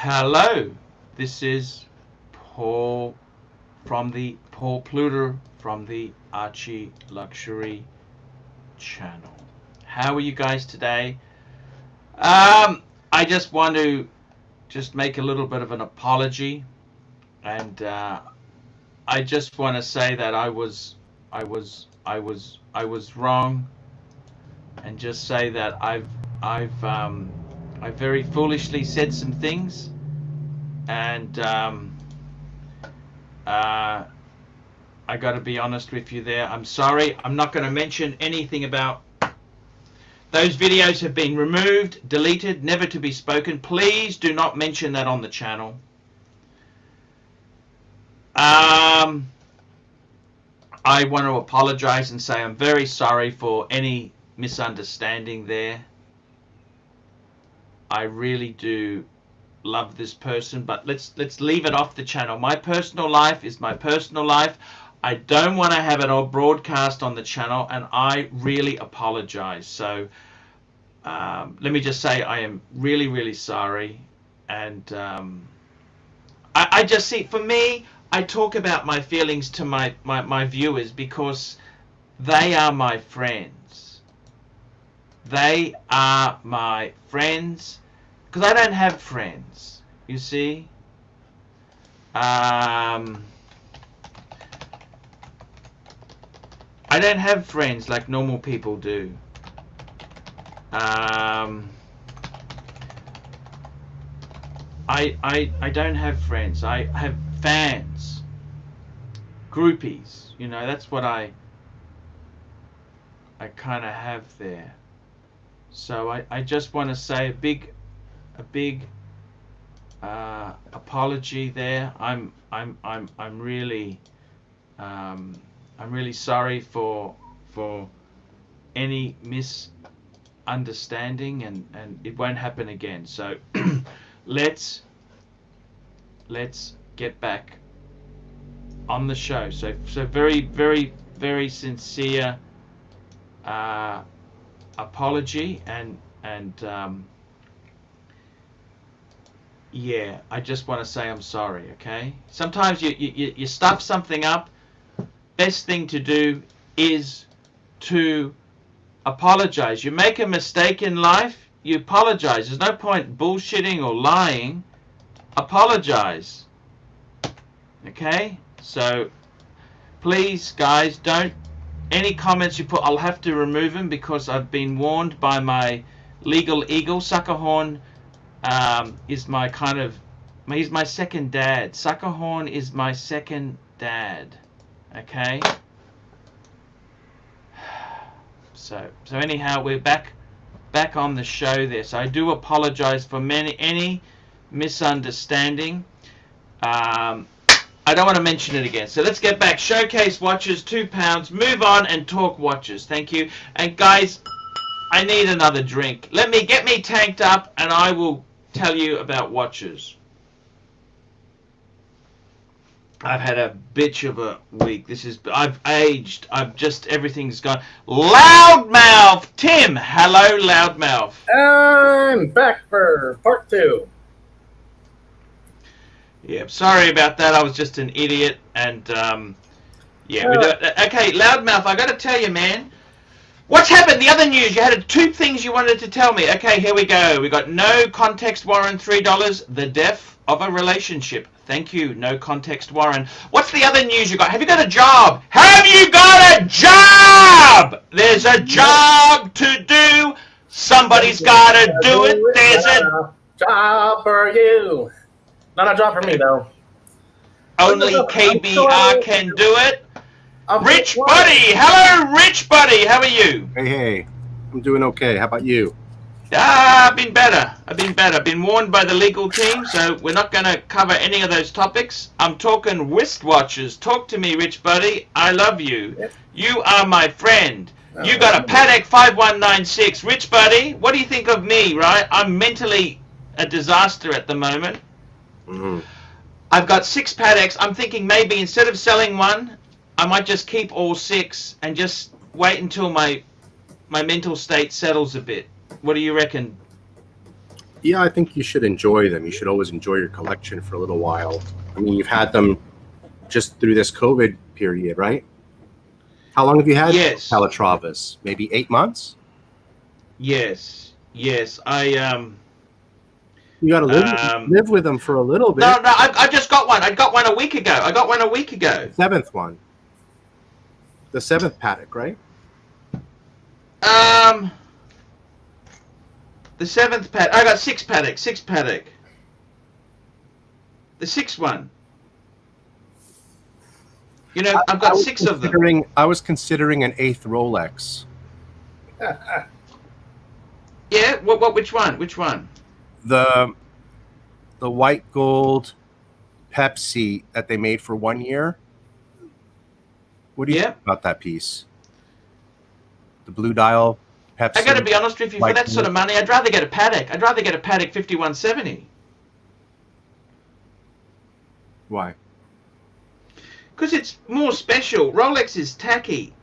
Hello, this is Paul Pluter from the Archie Luxury channel. How are you guys today? I just want to make a little bit of an apology, and I just want to say that I was wrong, and just say that I very foolishly said some things, and I got to be honest with you there. I'm sorry. I'm not going to mention anything about those videos. Have been removed, deleted, never to be spoken. Please do not mention that on the channel. I want to apologize and say I'm very sorry for any misunderstanding there. I really do love this person, but let's leave it off the channel. My personal life is my personal life. I don't want to have it all broadcast on the channel, and I really apologize. So let me just say I am really, really sorry. And I just see, for me, I talk about my feelings to my viewers because they are my friends. They are my friends. Because I don't have friends, you see. I don't have friends like normal people do. I don't have friends. I have fans, groupies. You know, that's what I kind of have there. So I just want to say a big apology there. I'm really sorry for any misunderstanding, and it won't happen again. So let's get back on the show. So very sincere apology, and yeah, I just want to say I'm sorry, okay? Sometimes you stuff something up. Best thing to do is to apologize. You make a mistake in life, you apologize. There's no point bullshitting or lying. Apologize. Okay? So please, guys, don't, any comments you put, I'll have to remove them because I've been warned by my legal eagle. Suckerhorn is my kind of, he's my second dad. Suckerhorn is my second dad. Okay? So anyhow, we're back on the show there. So I do apologize for any misunderstanding. I don't want to mention it again. So let's get back. Showcase watches, £2. Move on and talk watches. Thank you. And guys, I need another drink. Get me tanked up, and I will tell you about watches. I've had a bitch of a week. I've aged. Everything's gone. Loudmouth Tim. Hello, Loudmouth. I'm back for part 2. Yeah, sorry about that. I was just an idiot, and yeah. Okay, Loudmouth, I got to tell you, man. What's happened? The other news. You had 2 things you wanted to tell me. Okay, here we go. We got no context warrant, $3. The death of a relationship. Thank you. No context warrant. What's the other news you got? Have you got a job? Have you got a job? There's a job to do. Somebody's got to do it. There's a job for you. Not a job for me, though. Only KBR can do it. Rich Buddy! Hello, Rich Buddy! How are you? Hey. I'm doing okay. How about you? I've been better. I've been warned by the legal team, so we're not going to cover any of those topics. I'm talking wristwatches. Talk to me, Rich Buddy. I love you. You are my friend. You got a Patek 5196. Rich Buddy, what do you think of me, right? I'm mentally a disaster at the moment. Mm-hmm. I've got 6 Pateks. I'm thinking maybe instead of selling one, I might just keep all 6 and just wait until my mental state settles a bit. What do you reckon? Yeah, I think you should enjoy them. You should always enjoy your collection for a little while. I mean, you've had them just through this COVID period, right? How long have you had Yes. Calatrava's? Maybe 8 months? Yes. You got to live with them for a little bit. No, I just got one. I got one a week ago. Seventh one. The 7th paddock, right? The 7th paddock. I got 6 paddock. The 6th one. You know, I've got 6 of them. I was considering an 8th Rolex. Yeah. What? Which one? The white gold Pepsi that they made for 1 year. What do you think about that piece? The blue dial Pepsi. I got to be honest with you. For that sort of money, I'd rather get a paddock. 5170. Why? Because it's more special. Rolex is tacky.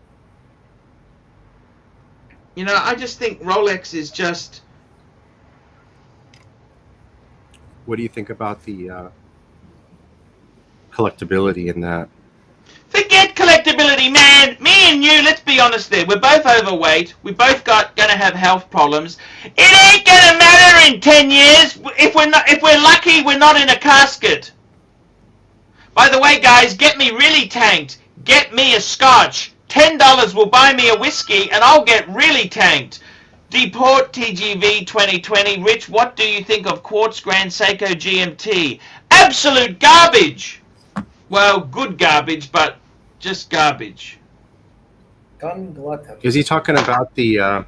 You know, I just think Rolex is just... What do you think about the collectability in that? Forget collectability, man. Me and you, let's be honest there. We're both overweight. We both gonna have health problems. It ain't gonna matter in 10 years. If we're lucky, we're not in a casket. By the way, guys, get me really tanked. Get me a scotch. $10 will buy me a whiskey, and I'll get really tanked. Deport TGV 2020. Rich, what do you think of Quartz Grand Seiko GMT? Absolute garbage. Well, good garbage, but just garbage. Is he talking about the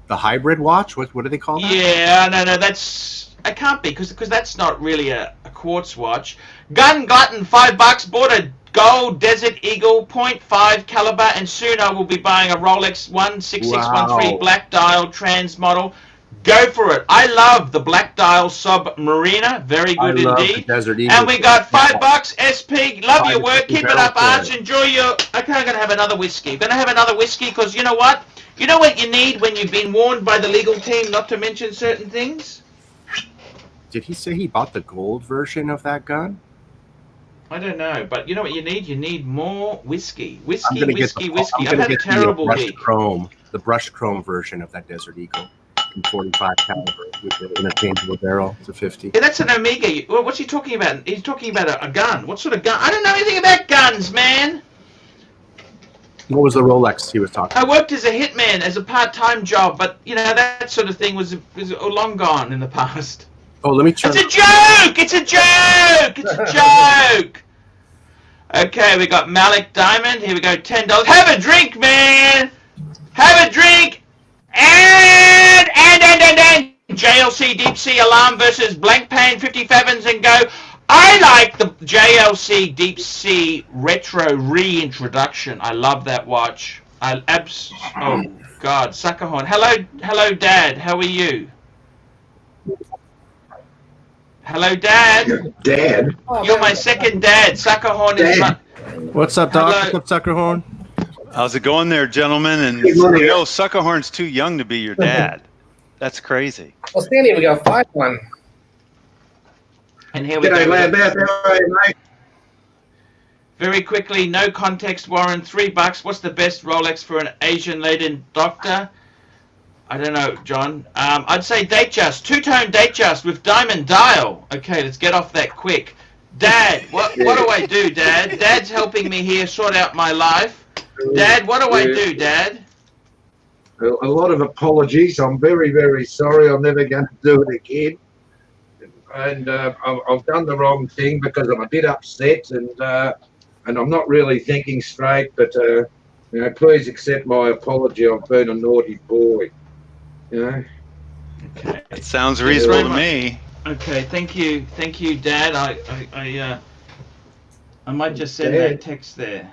hybrid watch? What do they call that? Yeah, no, that's... I can't be, because that's not really a quartz watch. Gun Glutton, $5. Bought a gold Desert Eagle 0.5 caliber, and soon I will be buying a Rolex 16613 black dial trans model. Go for it. I love the black dial Submariner. Very good indeed. Desert Eagle. And we got $5. SP. Love your work. Keep it up, Arch. Enjoy your... Okay, I'm going to have another whiskey. Because you know what? You know what you need when you've been warned by the legal team not to mention certain things? Did he say he bought the gold version of that gun? I don't know, but you know what you need? You need more whiskey. Whiskey. I've had a terrible week. The brushed chrome version of that Desert Eagle. 45 caliber with the interchangeable barrel to 50. Yeah, that's an Omega. What's he talking about? He's talking about a gun. What sort of gun? I don't know anything about guns, man. What was the Rolex he was talking about? I worked as a hitman as a part-time job, but you know that sort of thing was long gone in the past. Oh, let me turn. It's a joke. It's a joke. Okay, we got Malik Diamond. Here we go. $10. Have a drink, man. Have a drink. And JLC Deep Sea Alarm versus Blank Pane 57s and go. I like the JLC Deep Sea Retro reintroduction. I love that watch. Oh God, Suckerhorn. Hello, Dad. How are you? Hello, Dad. Dad. You're my second dad. Suckerhorn is my... What's up, Doc? What's up, Suckerhorn? How's it going there, gentlemen? And no, Suckerhorn's too young to be your dad. That's crazy. Well, Sandy, we got 5-1. And here we G'day, go. Lambeth. How are you, mate? Very quickly, no context, Warren. $3. What's the best Rolex for an Asian-laden doctor? I don't know, John. I'd say Datejust. Two-tone Datejust with diamond dial. Okay, let's get off that quick. Dad, what do I do, Dad? Dad's helping me here sort out my life. Dad, what do I do, Dad? A lot of apologies. I'm very, very sorry. I'm never going to do it again. And I've done the wrong thing because I'm a bit upset and I'm not really thinking straight. But you know, please accept my apology. I've been a naughty boy. You know. Okay. It sounds reasonable to me. Okay, thank you, Dad. I might just send that text there.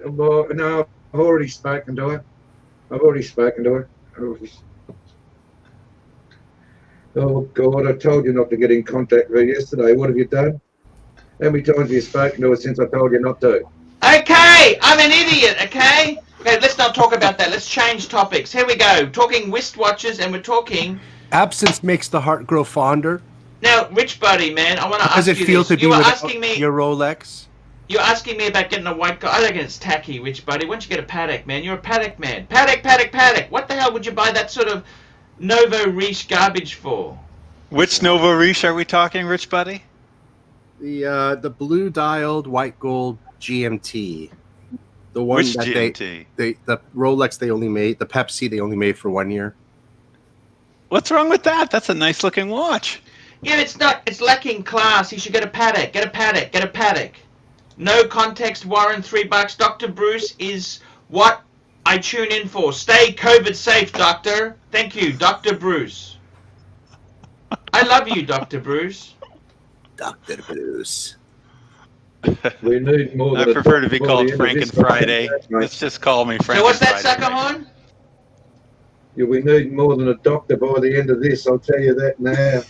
Well, no, I've already spoken to her. Oh, God, I told you not to get in contact with her yesterday. What have you done? How many times have you spoken to her since I told you not to? Okay, I'm an idiot, okay? Okay, let's not talk about that. Let's change topics. Here we go. Talking wristwatches, and we're talking Absence makes the heart grow fonder. Now, Rich Buddy, man, I want to How ask does it you feel this. to be You were with asking me. your Rolex? You're asking me about getting a white gold. I think it's tacky, Rich Buddy. Why don't you get a paddock, man? You're a paddock man. Paddock. What the hell would you buy that sort of Novo Riche garbage for? Which Novo Riche are we talking, Rich Buddy? The blue dialed white gold GMT. The one Which that GMT? the Rolex they only made, the Pepsi they only made for 1 year. What's wrong with that? That's a nice looking watch. Yeah, it's not. It's lacking class. You should get a paddock. Get a paddock. No context warrant, $3. Dr. Bruce is what I tune in for. Stay COVID safe, Doctor. Thank you, Dr. Bruce. I love you, Dr. Bruce. Dr. Bruce. We need more I than prefer a to be doctor called by the Franken end of this. Friday. Mate. Let's just call me Franken So what's that, Friday. sucker horn? Yeah, we need more than a doctor by the end of this. I'll tell you that now.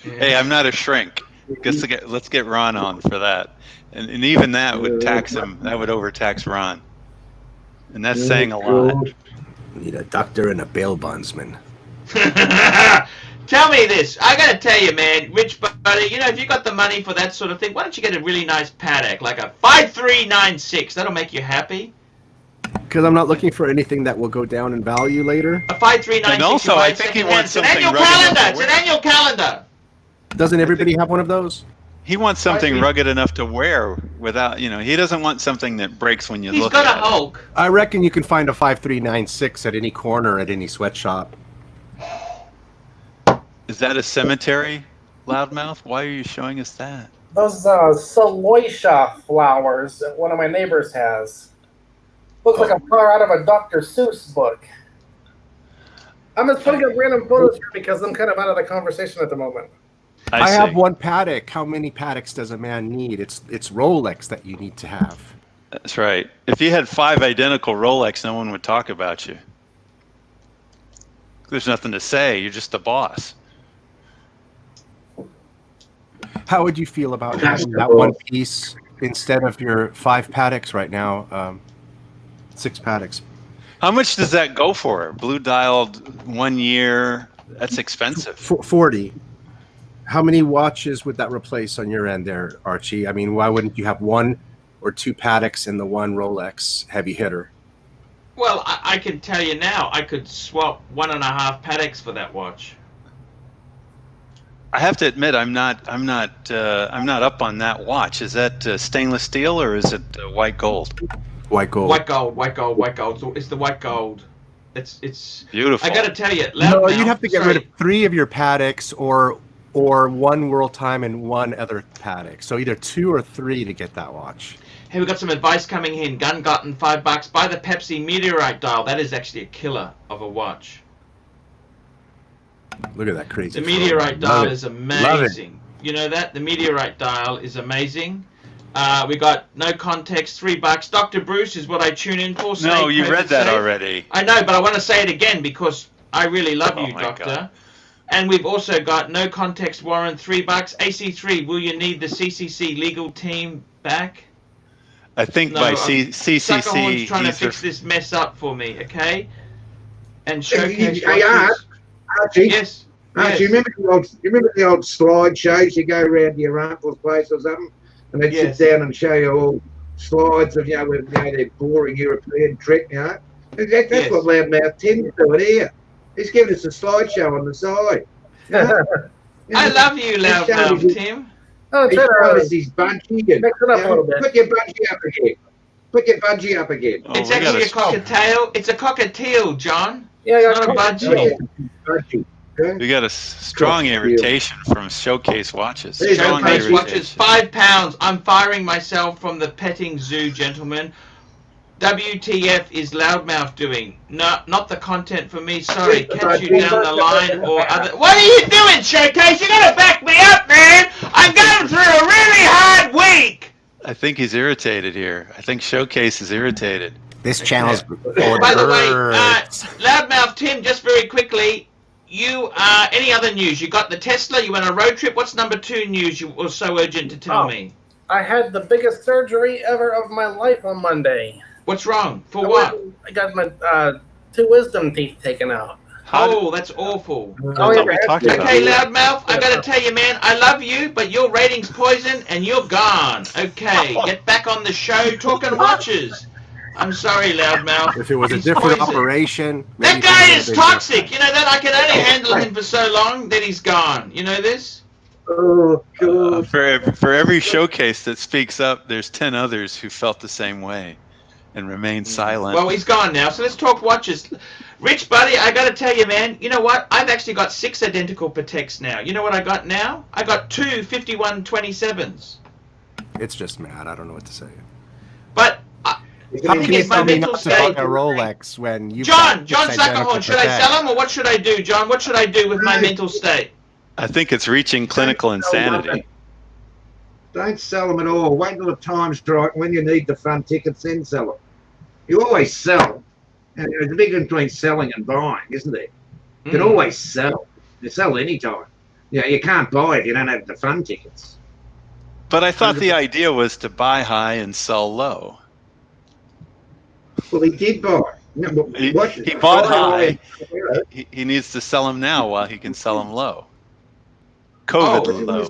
Hey, I'm not a shrink. Let's get Ron on for that. And even that would tax him. That would overtax Ron. And that's saying a lot. We need a doctor and a bail bondsman. Tell me this. I gotta tell you, man, Rich Buddy, you know, if you got the money for that sort of thing, why don't you get a really nice paddock, like a 5396? That'll make you happy. Because I'm not looking for anything that will go down in value later. A 5396. And also, I think he wants it's an something annual rugged enough calendar. to It's an wear. annual calendar. Doesn't everybody have one of those? He wants something rugged enough to wear without, he doesn't want something that breaks when you He's look got at a it. Hulk. I reckon you can find a 5396 at any corner at any sweatshop. Is that a cemetery, Loudmouth? Why are you showing us that? Those Saloisha flowers that one of my neighbors has. Looks like a flower out of a Dr. Seuss book. I'm just putting up random photos here because I'm kind of out of the conversation at the moment. I see. have one paddock. How many paddocks does a man need? It's Rolex that you need to have. That's right. If you had 5 identical Rolex, no one would talk about you. There's nothing to say. You're just the boss. How would you feel about having that one piece instead of your 5 paddocks right now? 6 paddocks. How much does that go for? Blue dialed 1 year. That's expensive. 40. How many watches would that replace on your end there, Archie? I mean, why wouldn't you have 1 or 2 paddocks and the 1 Rolex heavy hitter? Well, I can tell you now, I could swap 1.5 paddocks for that watch. I have to admit, I'm not up on that watch. Is that stainless steel or is it white gold? White gold. White gold. So it's the white gold. It's Beautiful. I gotta tell you, No, Loudmouth, you'd have to get sorry. rid of 3 of your paddocks or 1 World Time and 1 other paddock. So either 2 or 3 to get that watch. Hey, we got some advice coming in. Gun gotten $5. Buy the Pepsi meteorite dial. That is actually a killer of a watch. Look at that crazy. The photo. meteorite Love dial it. is Love amazing. You know that? The meteorite dial is amazing. We got no context, $3. Dr. Bruce is what I tune in for. No, Stay you COVID read that safe. already. I know, but I want to say it again because I really love Oh you, my Doctor. God. And we've also got no context warrant, $3. AC3, will you need the CCC legal team back? I think No, by Suckerhorn's CCC, trying to he's fix this mess up for me, okay? And showcase Hey, Archie, Yes. Archie, you remember the old slide shows? You go around to your uncle's place or something, and they'd Yes. sit down and show you all slides of, with their boring European trick, That's Yes. what Loudmouth Tim's doing here. He's giving us a slideshow on the side. I love you, Loudmouth Tim. Oh, He's try got to us his budgie and mix it up a little bit. put your budgie up again. Put your budgie up again. Oh, It's we actually a gotta- cockatiel. It's a cockatiel, John. Yeah, It's not a budgie. Budgie. Okay? We got a strong irritation from Showcase watches. Hey, Strong Showcase irritation. watches, £5. I'm firing myself from the petting zoo, gentlemen. WTF is Loudmouth doing? No, not the content for me. Sorry, catch you down the line or other. What are you doing, Showcase? You gotta back me up, man. I'm going through a really hard week. I think he's irritated here. I think Showcase is irritated. This channel's By the way, Loudmouth Tim, just very quickly, you any other news? You got the Tesla. You went on a road trip. What's number 2 news? You were so urgent to tell me. I had the biggest surgery ever of my life on Monday. What's wrong? For what? I got my 2 wisdom teeth taken out. Oh, that's awful. Oh, I thought yeah, we talked about Okay, it. Loudmouth, I gotta tell you, man, I love you, but your rating's poison and you're gone. Okay, get back on the show talking watches. I'm sorry, Loudmouth. If it was a He's different poison. operation, That maybe guy things is would have been toxic. You know that I can only handle him for so long that he's gone. You know this? Oh, God. For every showcase that speaks up, there's 10 others who felt the same way and remained silent. Well, he's gone now, so let's talk watches. Rich, buddy, I gotta tell you, man, you know what? I've actually got 6 identical Pateks now. You know what I got now? I got 2 5127s. It's just mad. I don't know what to say. But How thing can you is, my tell me mental not to buy state. a Rolex when you John Suckerhorn, should I sell him or what should I do, John? What should I do with my No. mental state? I think it's reaching clinical insanity. Don't sell them at all. Wait till the time's right. When you need the front tickets, then sell them. You always sell. And there's a big difference between selling and buying, isn't there? You can always sell. You sell any time. You know, you can't buy if you don't have the front tickets. But I thought the idea was to buy high and sell low. Well, he did buy. No, but He bought high. He needs to sell them now while he can sell them low. COVID low.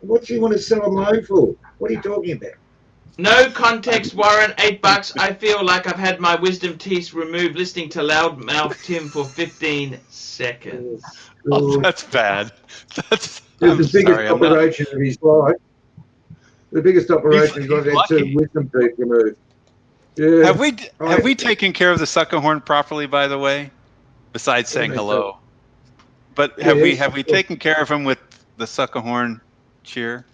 What do you want to sell them low for? What are you talking about? No context, Warren, $8. I feel like I've had my wisdom teeth removed listening to Loudmouth Tim for 15 seconds. Oh, that's bad. It's the biggest operation of his life. The biggest operation he's got had 2 wisdom teeth removed. Yeah. Have we taken care of the Suckerhorn properly, by the way? Besides saying hello. But have we taken care of him with the Suckerhorn cheer?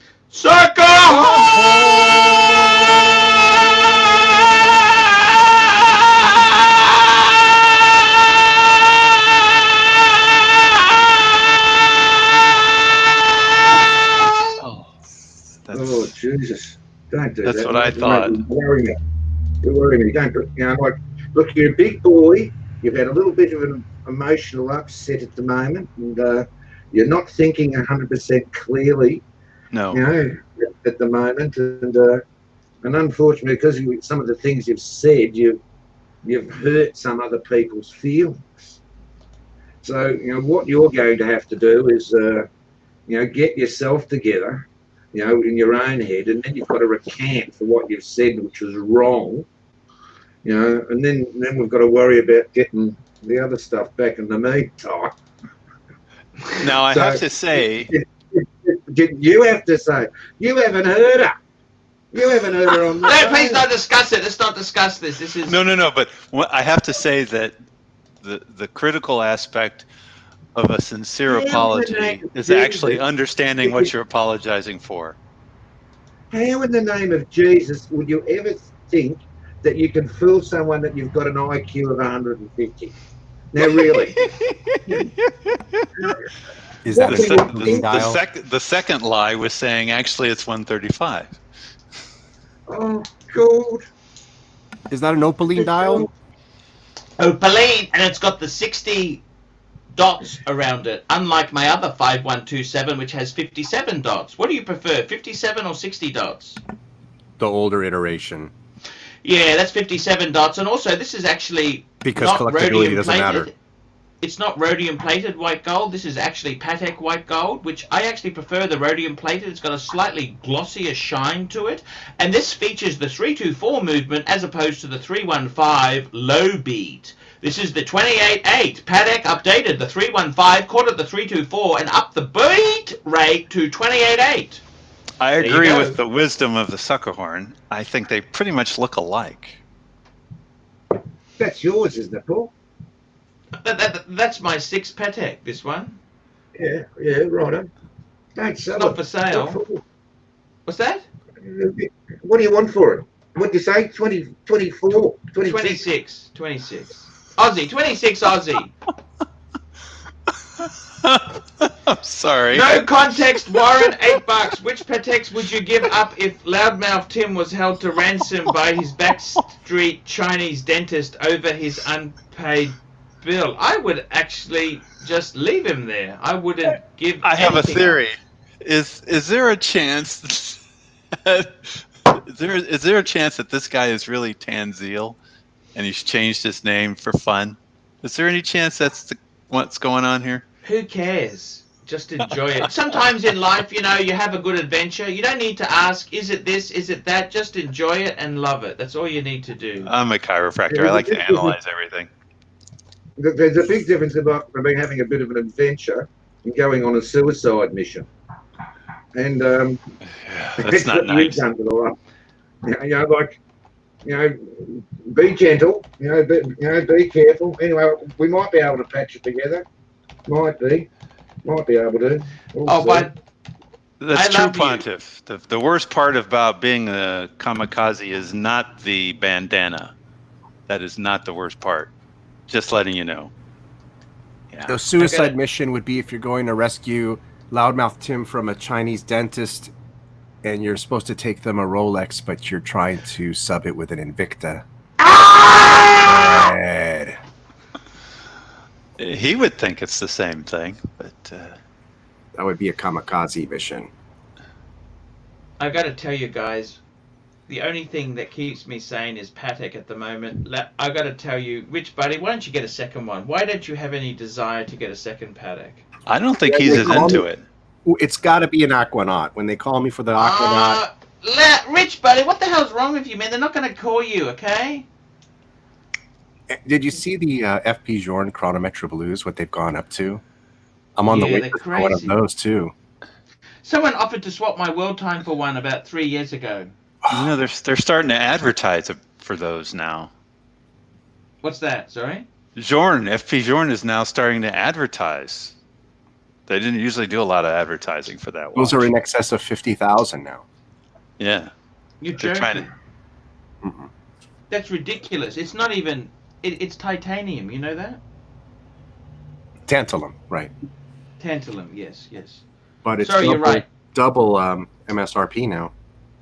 Oh, Jesus. Don't do that. That's what I thought. You're worrying me. You're worrying me. Don't, you know, like, look, you're a big boy. You've had a little bit of an emotional upset at the moment, and you're not thinking 100% clearly. No. You know, at the moment, and unfortunately, because of some of the things you've said, you've hurt some other people's feelings. So, you know, what you're going to have to do is, you know, get yourself together, you know, in your own head, and then you've got to recant for what you've said, which was wrong, you know, and then we've got to worry about getting the other stuff back in the meantime. Now, I have to say... You have to say, you haven't heard her. You haven't heard her on the No, please don't discuss it. Let's not discuss this. This is... No, but I have to say that the critical aspect of a sincere apology is actually understanding what you're apologizing for. How in the name of Jesus would you ever think that you can fool someone that you've got an IQ of 150? Now, really? Is that the second lie was saying actually it's 135. Oh, God. Is that an Opaline dial? Opaline, and it's got the 60 dots around it, unlike my other 5127, which has 57 dots. What do you prefer, 57 or 60 dots? The older iteration. Yeah, that's 57 dots, and also this is actually because not collectability rhodium doesn't plated. matter. It's not rhodium plated white gold. This is actually Patek white gold, which I actually prefer the rhodium plated. It's got a slightly glossier shine to it, and this features the 324 movement as opposed to the 315 low beat. This is the 28.8. Patek updated the 315, caught at the 324, and upped the beat rate to 28.8. I agree with the wisdom of the Suckerhorn. I think they pretty much look alike. That's yours, isn't it, Paul? That's my 6 Patek, this one. Yeah, right. Don't sell it's not for sale. What's that? What do you want for it? What do you say? 20, 24, 26. 26. Aussie, 26 Aussie. I'm sorry. No context, Warren, $8. Which Pateks would you give up if Loudmouth Tim was held to ransom by his backstreet Chinese dentist over his unpaid bill? I would actually just leave him there. I wouldn't give. I have a theory. Up. Is there a chance? Is there a chance that this guy is really Tanzil, and he's changed his name for fun? Is there any chance that's what's going on here? Who cares? Just enjoy it. Sometimes in life, you have a good adventure. You don't need to ask, is it this, is it that? Just enjoy it and love it. That's all you need to do. I'm a chiropractor. I like to analyze everything. There's a big difference about having a bit of an adventure and going on a suicide mission. And that's not nice. Be gentle. Be careful. Anyway, we might be able to patch it together. Might be able to. But that's true, Pontiff. The worst part about being a kamikaze is not the bandana. That is not the worst part. Just letting you know. Yeah. The suicide mission would be if you're going to rescue Loudmouth Tim from a Chinese dentist, and you're supposed to take them a Rolex, but you're trying to sub it with an Invicta. Red. He would think it's the same thing, but that would be a kamikaze mission. I got to tell you guys, the only thing that keeps me sane is Patek at the moment. I got to tell you, Rich Buddy, why don't you get a second one? Why don't you have any desire to get a second Patek? I don't think he's as into it. It's got to be an Aquanaut. When they call me for the Aquanaut. Rich Buddy, what the hell's wrong with you, man? They're not going to call you, okay? Did you see the FP Journe Chronometra Blues, what they've gone up to? I'm on the way for one of those, too. Someone offered to swap my world time for one about 3 years ago. They're starting to advertise for those now. What's that? Sorry? FP Journe is now starting to advertise. They didn't usually do a lot of advertising for that watch. Those are in excess of 50,000 now. Yeah. You're joking. That's ridiculous. It's not even... It's titanium, you know that? Tantalum, right. Tantalum, yes. But it's you're right. double MSRP now.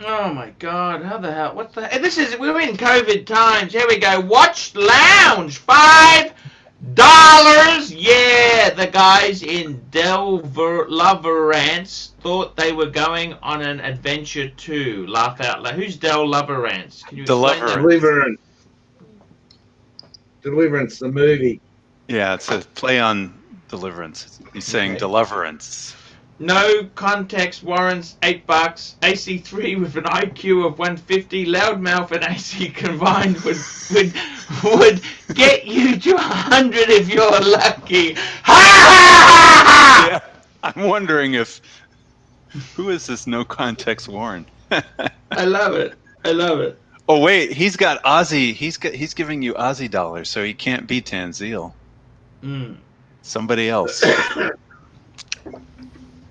Oh my God! How the hell? What the? We're in COVID times. Here we go. Watch Lounge, $5. Yeah, the guys in Deliverance thought they were going on an adventure too. Laugh out loud. Who's Deliverance? Can you explain that? Deliverance, the movie. Yeah, it's a play on Deliverance. He's saying Deliverance. No context warrants $8. AC3 with an IQ of 150. Loudmouth and AC combined would get you to 100 if you're lucky. Yeah, I'm wondering who is this no context Warren? I love it. Oh wait, he's got Aussie. He's giving you Aussie dollars, so he can't be Tanzil. Somebody else.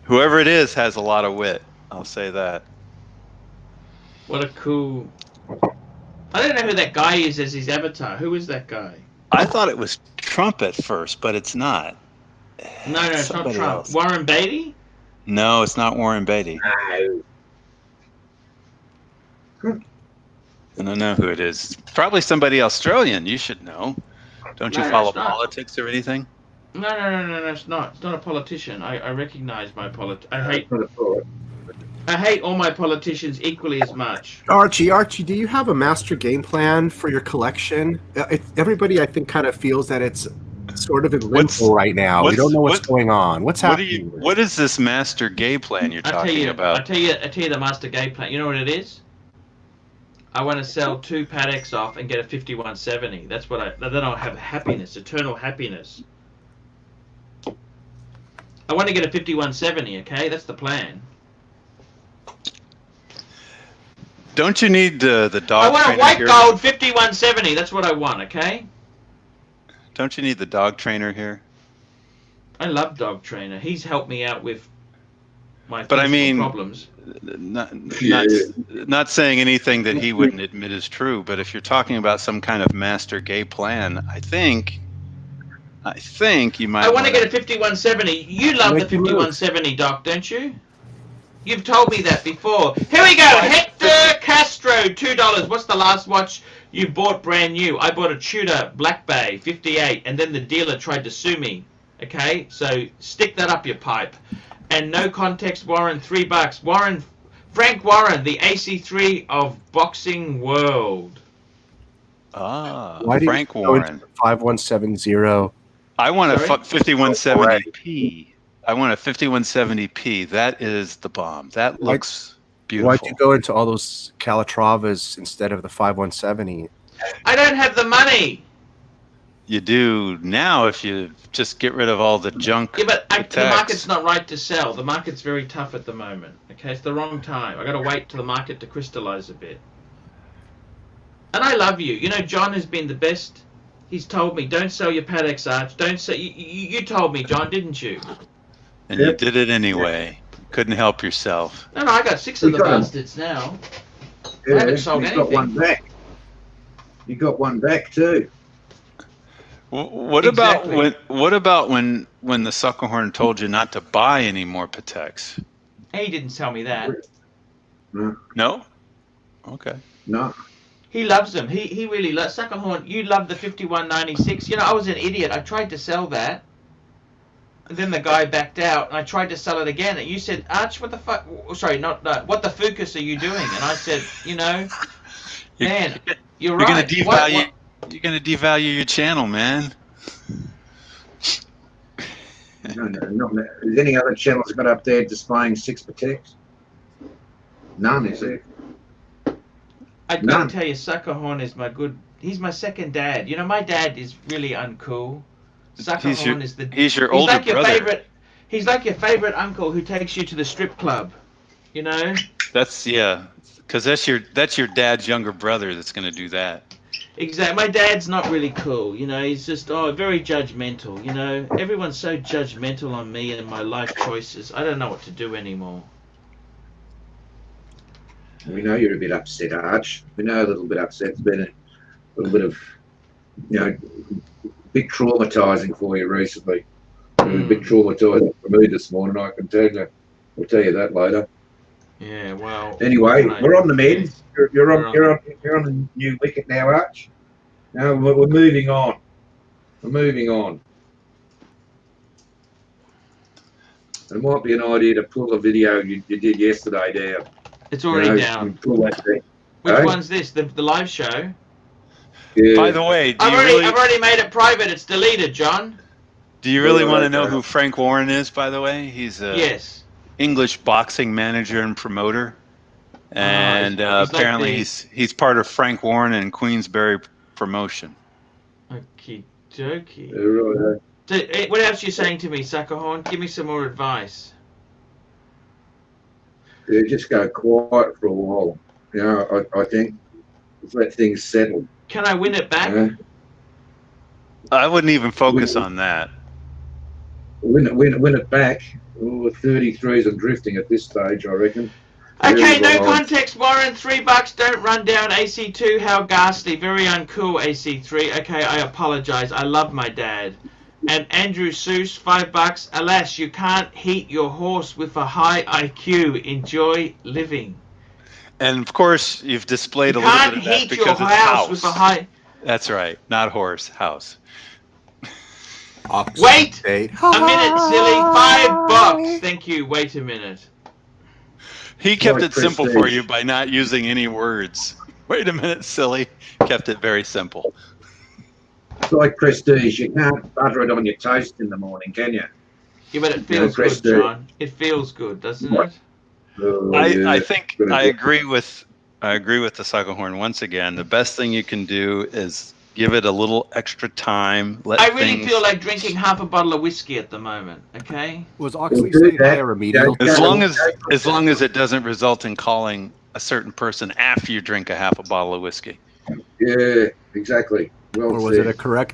Whoever it is has a lot of wit. I'll say that. What a cool... I don't know who that guy is as his avatar. Who is that guy? I thought it was Trump at first, but it's not. No, it's not Trump. Else. Warren Beatty? No, it's not Warren Beatty. No. I don't know who it is. It's probably somebody Australian. You should know. Don't you follow politics or anything? No, it's not. It's not a politician. I recognize my I hate all my politicians equally as much. Archie, do you have a master game plan for your collection? Everybody, I think, kind of feels that it's sort of in limbo right now. We don't know what's going on. What's happening? What is this master game plan you're talking about? I tell you the master game plan. You know what it is? I want to sell 2 Pateks off and get a 5170. That's what then I'll have happiness, eternal happiness. I want to get a 5170, okay? That's the plan. Don't you need the dog trainer? I want a white gold 5170. That's what I want, okay? Don't you need the dog trainer here? I love dog trainer. He's helped me out with my problems. Not saying anything that he wouldn't admit is true, but if you're talking about some kind of master gay plan, I think you might. I want to get a 5170. You love the 5170, Doc, don't you? You've told me that before. Here we go. Hector Castro, $2. What's the last watch you bought brand new? I bought a Tudor Black Bay 58, and then the dealer tried to sue me. Okay, so stick that up your pipe. And no context, Warren, $3. Frank Warren, the AC3 of Boxing World. Frank Warren. 5170 I want a Sorry? 5170p. I want a 5170p. That is the bomb. That looks beautiful. Why'd you go into all those Calatravas instead of the 5170? I don't have the money. You do now if you just get rid of all the junk. Yeah, but the text. market's not right to sell. The market's very tough at the moment. Okay, it's the wrong time. I got to wait till the market to crystallize a bit. And I love you. You know, John has been the best. He's told me, don't sell your Patex, Arch. Don't sell. You told me, John, didn't you? And you did it anyway. Couldn't help yourself. No, I got 6 of the bastards now. Yeah, I haven't sold you anything. got one back. You got one back too. What Exactly. about when the Suckerhorn told you not to buy any more Patex? He didn't tell me that. No? Okay. No. He loves them. He really loves Suckerhorn. You love the 5196. You know, I was an idiot. I tried to sell that. And then the guy backed out, and I tried to sell it again. And you said, Arch, what the fuck? Sorry, not what the fucus are you doing? And I said, you know, man, you're right. You're gonna devalue your channel, man. No. Is any other channels got up there displaying 6 Patex? None, is there? I gotta tell you, Suckerhorn is he's my second dad. You know, my dad is really uncool. Suckerhorn is he's your older like your brother. He's like your favorite uncle who takes you to the strip club. You know? Because that's your dad's younger brother that's gonna do that. Exactly. My dad's not really cool. You know, he's just very judgmental. You know, everyone's so judgmental on me and my life choices. I don't know what to do anymore. We know you're a bit upset, Arch. We know a little bit upset. It's been a little bit of, you know, a bit traumatising for you recently. A bit traumatising for me this morning, I can tell you. I'll tell you that later. Yeah, well. Anyway, we're on the mend. Yes. You're on the new wicket now, Arch. Now we're moving on. We're moving on. It might be an idea to pull the video you did yesterday down. It's already down. Pull that thing. Which one's this? The live show? Yeah. By the way, I've already made it private. It's deleted, John. do you really want to know who Frank Warren is? By the way, he's a Yes. English boxing manager and promoter, and he's apparently like he's part of Frank Warren and Queensberry Promotion. Okie dokie. Right. So, what else are you saying to me, Suckerhorn? Give me some more advice. Yeah, just go quiet for a while. You know, I think just let things settle. Can I win it back? Yeah. I wouldn't even focus on that. Win it back. Oh, 33s and drifting at this stage, I reckon. Okay, no Very well. context, Warren. $3. Don't run down AC2. How ghastly. Very uncool, AC3. Okay, I apologize. I love my dad. And Andrew Seuss, $5. Alas, you can't heat your horse with a high IQ. Enjoy living. And of course, you've displayed You a little can't bit of that heat because your it's house with a high. That's right, not horse, house. Wait a minute, silly. $5. Thank you. Wait a minute. He kept Like it simple for prestige. you by not using any words. Wait a minute, silly. Kept it very simple. It's like prestige. You can't butter it on your toast in the morning, can you? Yeah, but it feels good, prestige. John. It feels good, doesn't it? Oh, I yeah. think Good I idea. agree with the Suckerhorn once again. The best thing you can do is give it a little extra time. I really feel like drinking half a bottle of whiskey at the moment. Okay. Was Oxley do saying that. higher remedial? as long as it doesn't result in calling a certain person after you drink a half a bottle of whiskey. Yeah, exactly. Well Or was said. it a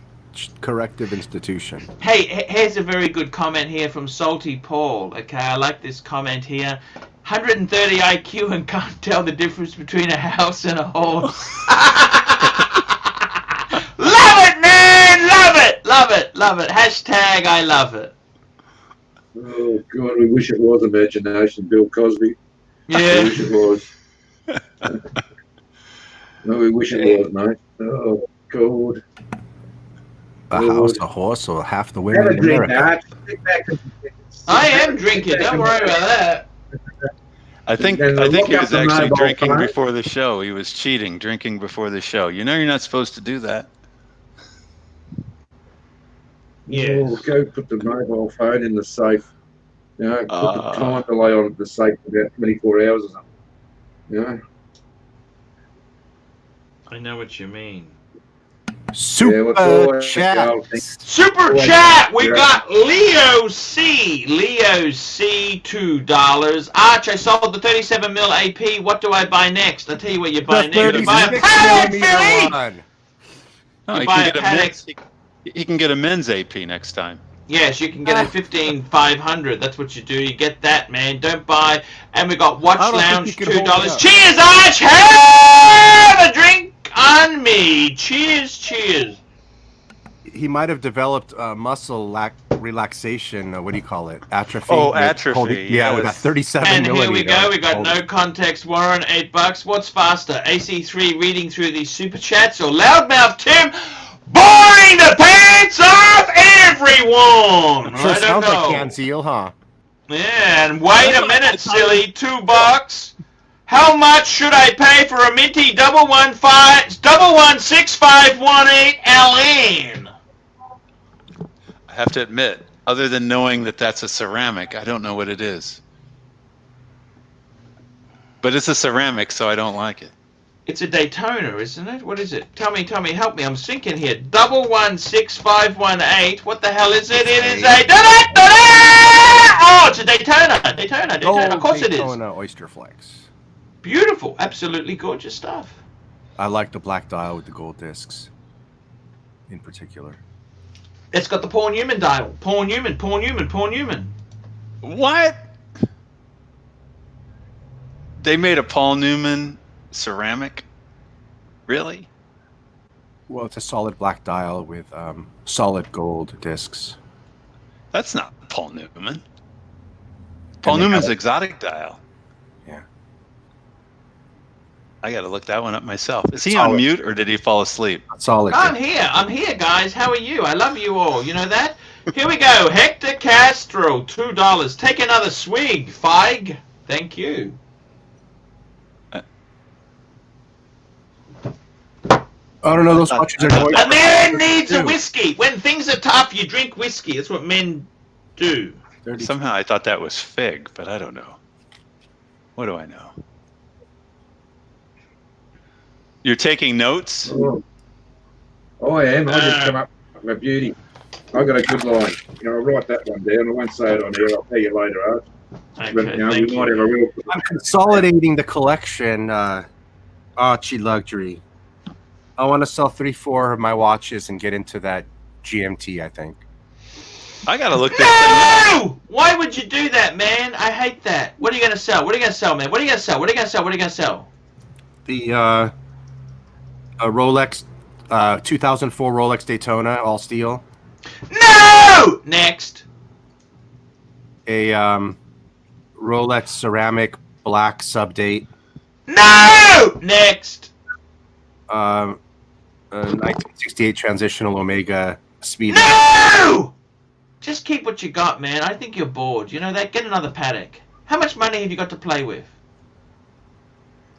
corrective institution? Hey, here's a very good comment here from Salty Paul. Okay, I like this comment here. 130 IQ and can't tell the difference between a house and a horse. Love it, man! Love it! Love it! Love it! Hashtag I love it. Oh, God, we wish it was imagination, Bill Cosby. We Yeah. wish it was. No, we wish it was, mate. Oh, God. A house, a horse, or half the Have women a in drink, America? Arch. Sit back and- I am drinking. Don't worry about that. I think And he look up was the actually mobile drinking phone. before the show. He was cheating, drinking before the show. You know you're not supposed to do that. Yes. Oh, go put the mobile phone in the safe. You know, put the time delay on the safe for about 24 hours or something. You know? I know what you mean. Super what's chat. the old thing? Super Well, chat. We yeah. got Leo C. Leo C. $2. Arch, I sold the 37 mil AP. What do I buy next? I'll tell you what you buy The next. You buy a 36 Paddock, millimeter Philly. one. Oh, You he buy can a get a Paddock. men's. He can get a men's AP next time. Yes, you can get a 15,500. That's what you do. You get that, man. Don't buy. And we got Watch I don't think Lounge you can hold it $2. up. Cheers, Arch. Have a drink on me. Cheers, cheers. He might have developed muscle relaxation. What do you call it? Atrophy. Oh, with atrophy, holding- yeah, with a yes. 37 And millimeter. here we go. We got Holding- no context. Warren, $8. What's faster? AC3 reading through these super chats or Loudmouth Tim boring the pants off everyone? Sure I don't sounds know. like Canzeal, huh? Yeah, and wait a minute, silly. $2. How much should I pay for a minty 116518 LN? I have to admit, other than knowing that that's a ceramic, I don't know what it is. But it's a ceramic, so I don't like it. It's a Daytona, isn't it? What is it? Tell me, help me. I'm sinking here. 116518. What the hell is it? It is a oh, it's a Daytona. Daytona. Of course it is. Daytona Oyster Flex. Beautiful, absolutely gorgeous stuff. I like the black dial with the gold discs, in particular. It's got the Paul Newman dial. Paul Newman. What? They made a Paul Newman ceramic? Really? Well, it's a solid black dial with solid gold discs. That's not Paul Newman. Paul And they Newman's got- exotic dial. Yeah. I got to look that one up myself. Is he Solid. on mute or did he fall asleep? Solid. I'm here, guys. How are you? I love you all. You know that? Here we go. Hector Castro, $2. Take another swig, Feig. Thank you. I don't know. Those watches are going. A man needs a whiskey. When things are tough, you drink whiskey. That's what men do. 32. Somehow I thought that was fig, but I don't know. What do I know? You're taking notes? Oh, I am. I just come up with my beauty. I got a good line. You know, I'll write that one down. I won't say it on here. I'll tell you later, Art. Okay, But, you know, we thank might have you. a real. I'm consolidating the collection. ARCHIELUXURY. I want to sell 3-4 of my watches and get into that GMT. I think. I got to look that No! Why would you do that, man? I hate that. What are you going to sell? What are you going to sell, man? What are you going to sell? What are you going to sell? What are you going to sell? The a Rolex, 2004 Rolex Daytona, all steel. No! Next. A Rolex ceramic black subdate. No! Next. A 1968 transitional Omega Speedmaster. No! Just keep what you got, man. I think you're bored. You know that? Get another paddock. How much money have you got to play with?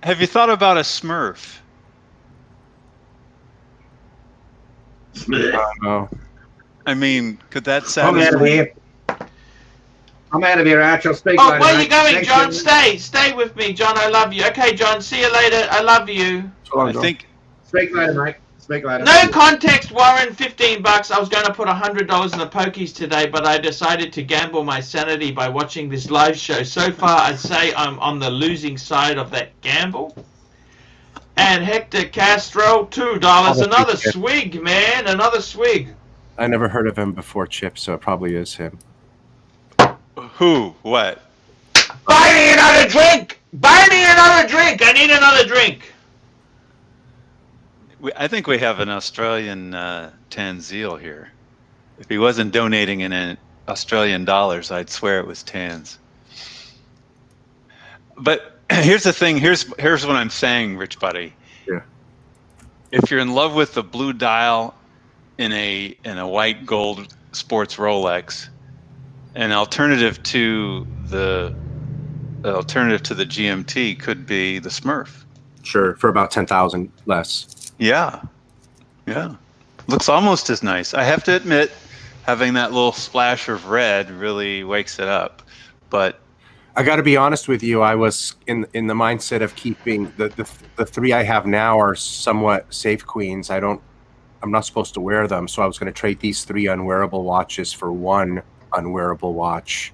Have you thought about a Smurf? No. I mean, could that I'm out of satisfy? here. I'm out of here, Arch. I'll speak Oh, later. where are you mate. going, Thanks, John? gentlemen. Stay with me, John. I love you. Okay, John. See you later. I love you. I think Speak later, mate. Speak later. No context, Warren. $15. I was going to put $100 in the pokies today, but I decided to gamble my sanity by watching this live show. So far, I'd say I'm on the losing side of that gamble. And Hector Castro, $2. Another swig, man. Another swig. I never heard of him before, Chip, so it probably is him. who? What? Buy me another drink. Buy me another drink. I need another drink. I think we have an Australian Tanzil here. If he wasn't donating in Australian dollars, I'd swear it was Tans. But here's the thing. Here's what I'm saying, Rich Buddy. Yeah. If you're in love with the blue dial in a white gold sports Rolex, an alternative to the GMT could be the Smurf. Sure, for about 10,000 less. Yeah. Looks almost as nice. I have to admit, Having that little splash of red really wakes it up. But I got to be honest with you. I was in the mindset of keeping the three I have now are somewhat safe queens. I'm not supposed to wear them, so I was going to trade these 3 unwearable watches for 1 unwearable watch.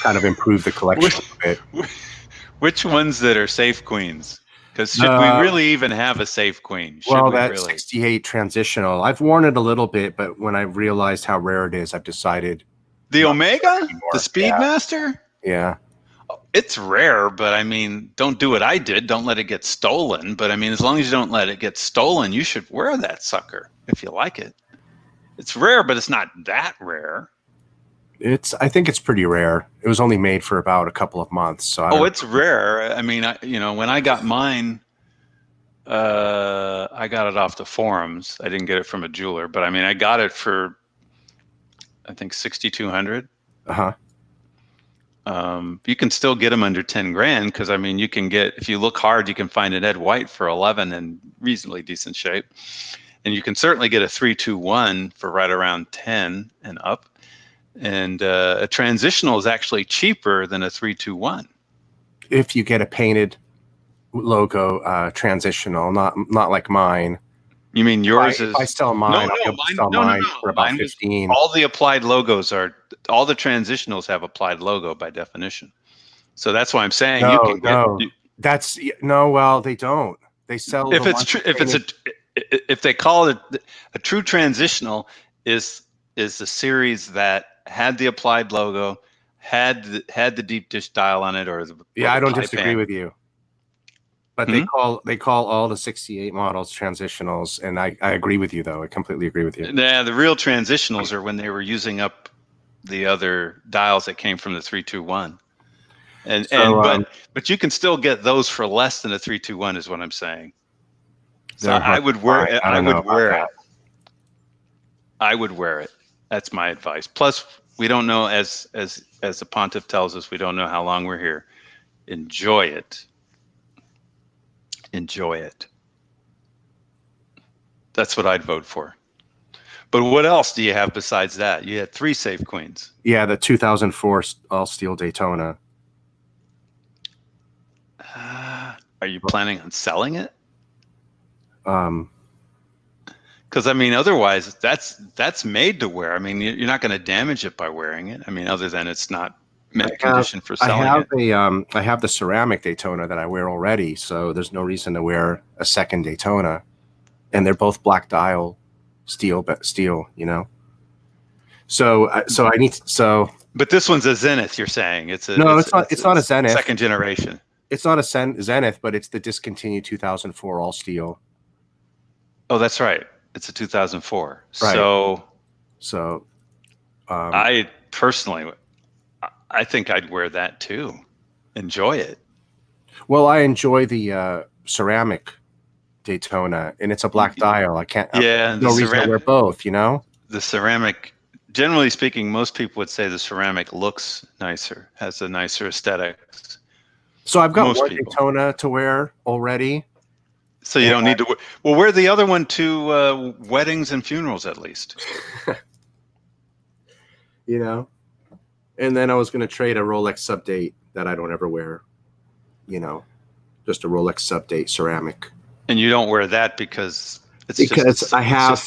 Kind of improve the collection a bit. Which ones that are safe queens? Because should we really even have a safe queen? Should well, we that really? 68 transitional. I've worn it a little bit, but when I realized how rare it is, I've decided. The Omega? The Speedmaster? Yeah. It's rare, but I mean, don't do what I did. Don't let it get stolen. But I mean, as long as you don't let it get stolen, you should wear that sucker if you like it. It's rare, but it's not that rare. I think it's pretty rare. It was only made for about a couple of months. So it's rare. I mean, when I got mine, I got it off the forums. I didn't get it from a jeweler, but I mean, I got it for, I think, $6,200. You can still get them under 10 grand because I mean, you can get, if you look hard, you can find an Ed White for 11 in reasonably decent shape, and you can certainly get a 321 for right around 10 and up. And a transitional is actually cheaper than a 321 if you get a painted logo transitional, not like mine. You mean yours is? If I sell mine, I'll sell mine for about 15. All the applied logos all the transitionals have applied logo by definition. So that's why I'm saying well, they don't. They sell if they call it a true transitional is the series that had the applied logo, had the deep dish dial on it, or I don't disagree with you. But they call all the 68 models transitionals, and I agree with you though. I completely agree with you. Yeah, the real transitionals are when they were using up the other dials that came from the 321. But you can still get those for less than a 321 is what I'm saying. So I would wear it. I would wear it. That's my advice. Plus, we don't know, as the Pontiff tells us, we don't know how long we're here. Enjoy it. Enjoy it. That's what I'd vote for. But what else do you have besides that? You had 3 safe queens. Yeah, the 2004 all steel Daytona. Are you planning on selling it? Because I mean, otherwise, that's made to wear. I mean, you're not going to damage it by wearing it. I mean, other than it's not mint condition for selling it. I have the ceramic Daytona that I wear already, so there's no reason to wear a second Daytona. And they're both black dial steel, you know. So I need so. But this one's a Zenith. You're saying it's not a Zenith. Second generation. It's not a Zenith, but it's the discontinued 2004 all steel. Oh, that's right. It's a 2004. Right. So I personally, I think I'd wear that too. Enjoy it. Well, I enjoy the ceramic Daytona, and it's a black dial. I can't. Yeah. No reason to wear both. You know. The ceramic. Generally speaking, most people would say the ceramic looks nicer, has a nicer aesthetics. So I've got one Daytona to wear already. So you don't need to. Well, wear the other one to weddings and funerals at least. You know, and then I was going to trade a Rolex Sub-Date that I don't ever wear. You know, just a Rolex Sub-Date ceramic. And you don't wear that because it's just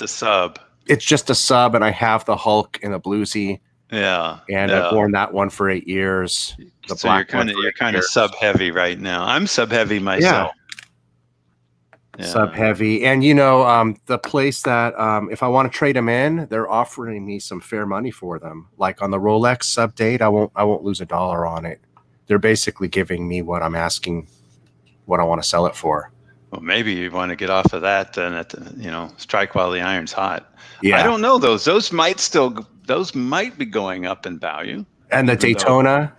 a sub. It's just a sub, and I have the Hulk and the Bluesy. Yeah, and I've worn that one for 8 years. So you're kind of sub heavy right now. I'm sub heavy myself. Yeah. Sub heavy, and you know, the place that if I want to trade them in, they're offering me some fair money for them. Like on the Rolex Sub-Date, I won't lose $1 on it. They're basically giving me what I'm asking, what I want to sell it for. Well, maybe you want to get off of that, then strike while the iron's hot. Yeah, I don't know those. Those might be going up in value. And the Daytona,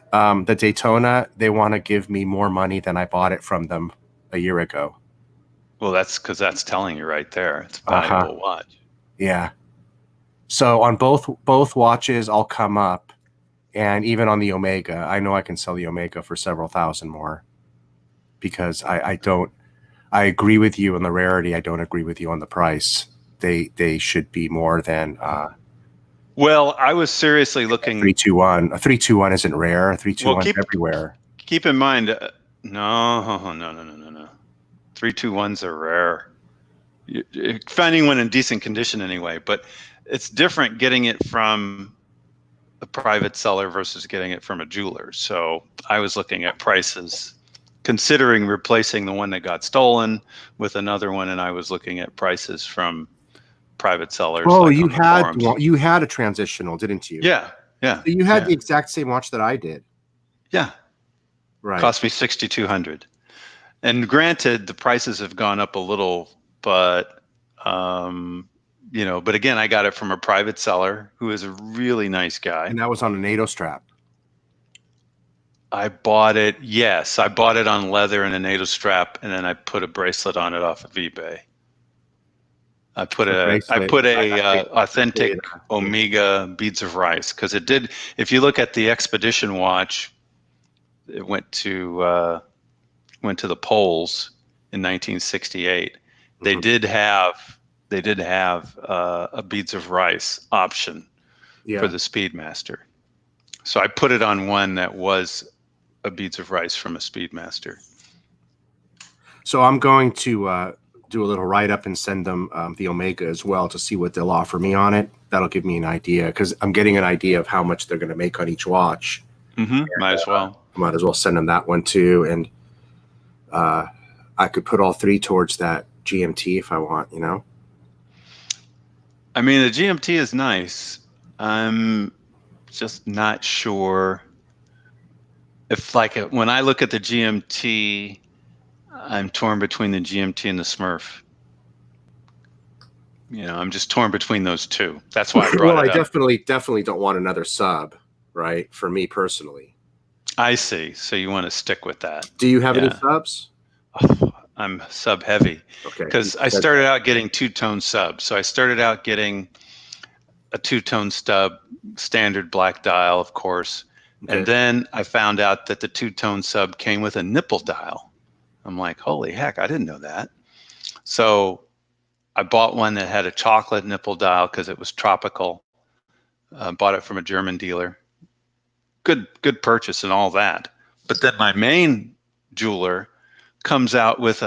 they want to give me more money than I bought it from them a year ago. Well, that's because that's telling you right there. It's a valuable watch. Yeah. So on both watches, I'll come up, and even on the Omega, I know I can sell the Omega for several thousand more, because I agree with you on the rarity. I don't agree with you on the price. They should be more than Well, I was seriously looking. 321. A 321 isn't rare. A 321 is everywhere. Keep in mind, no. 321s are rare. You're finding one in decent condition anyway, but it's different getting it from a private seller versus getting it from a jeweler. So I was looking at prices, considering replacing the one that got stolen with another one, and I was looking at prices from private sellers. Oh, like you had a transitional, didn't you? Yeah. So you had the exact same watch that I did. Yeah. Right. Cost me $6,200. And granted, the prices have gone up a little, but but again, I got it from a private seller who is a really nice guy. And that was on a NATO strap. I bought it. Yes, I bought it on leather and a NATO strap, and then I put a bracelet on it off of eBay. I put a authentic Omega beads of rice, because it did. If you look at the expedition watch, it went to the poles in 1968. They did have a beads of rice option for the Speedmaster. So I put it on one that was a beads of rice from a Speedmaster. So I'm going to do a little write-up and send them the Omega as well to see what they'll offer me on it. That'll give me an idea, because I'm getting an idea of how much they're going to make on each watch. Might as well. Might as well send them that one too. And I could put all three towards that GMT if I want, I mean, the GMT is nice. I'm just not sure if, when I look at the GMT, I'm torn between the GMT and the Smurf. I'm just torn between those two. That's why I brought it up. I definitely don't want another sub, right? For me personally. I see. So you want to stick with that. Do you have any subs? I'm sub heavy. Okay. Because I started out getting two-tone subs. So I started out getting a two-tone stub, standard black dial, of course. Okay. And then I found out that the two-tone sub came with a nipple dial. I'm like, holy heck, I didn't know that. So I bought one that had a chocolate nipple dial because it was tropical. Bought it from a German dealer. Good purchase and all that. But then my main jeweler comes out with